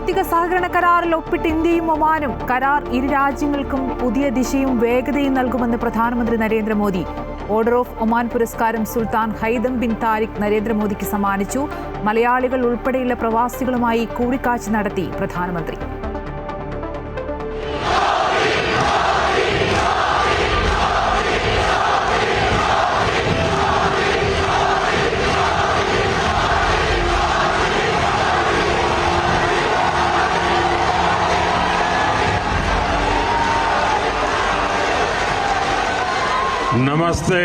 സാമ്പത്തിക സഹകരണ കരാറിൽ ഒപ്പിട്ട് ഇന്ത്യയും ഒമാനും. കരാർ ഇരു രാജ്യങ്ങൾക്കും പുതിയ ദിശയും വേഗതയും നൽകുമെന്ന് പ്രധാനമന്ത്രി നരേന്ദ്രമോദി. ഓർഡർ ഓഫ് ഒമാൻ പുരസ്കാരം സുൽത്താൻ ഹൈതം ബിൻ താരിഖ് നരേന്ദ്രമോദിക്ക് സമ്മാനിച്ചു. മലയാളികൾ ഉൾപ്പെടെയുള്ള പ്രവാസികളുമായി കൂടിക്കാഴ്ച നടത്തി പ്രധാനമന്ത്രി. नमस्ते।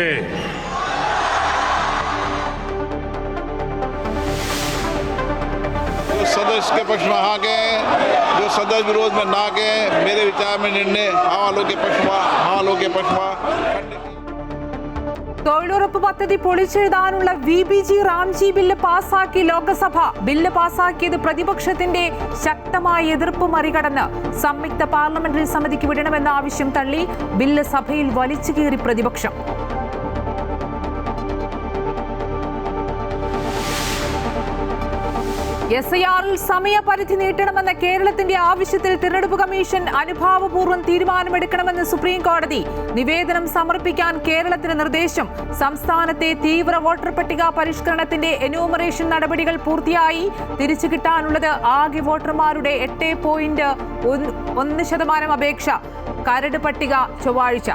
जो सदस्य के पक्ष में हाँ गए, जो सदस्य विरोध में ना गए, मेरे विचार में निर्णय हाँ वालों के पक्ष में, हाँ वालों के पक्ष में। തൊഴിലുറപ്പ് പദ്ധതി പൊളിച്ചെഴുതാനുള്ള VBG റാംജി ബില്ല് പാസാക്കി ലോക്സഭ. ബില്ല് പാസാക്കിയത് പ്രതിപക്ഷത്തിന്റെ ശക്തമായ എതിർപ്പ് മറികടന്ന് സംയുക്ത പാർലമെന്ററി സമിതിക്ക് വിടണമെന്ന ആവശ്യം തള്ളി ബില്ല് സഭയിൽ വലിച്ചുകീറി പ്രതിപക്ഷം. SIR-ൽ സമയപരിധി നീട്ടണമെന്ന കേരളത്തിന്റെ ആവശ്യത്തിൽ തിരഞ്ഞെടുപ്പ് കമ്മീഷൻ അനുഭാവപൂർവ്വം തീരുമാനമെടുക്കണമെന്ന് സുപ്രീം കോടതി. നിവേദനം സമർപ്പിക്കാൻ കേരളത്തിന് നിർദ്ദേശം. സംസ്ഥാനത്തെ തീവ്ര വോട്ടർ പട്ടിക പരിഷ്കരണത്തിന്റെ എന്യൂമറേഷൻ നടപടികൾ പൂർത്തിയായി. തിരിച്ചു കിട്ടാനുള്ളത് ആകെ വോട്ടർമാരുടെ 8.1% അപേക്ഷ. കരട് പട്ടിക ചൊവ്വാഴ്ച.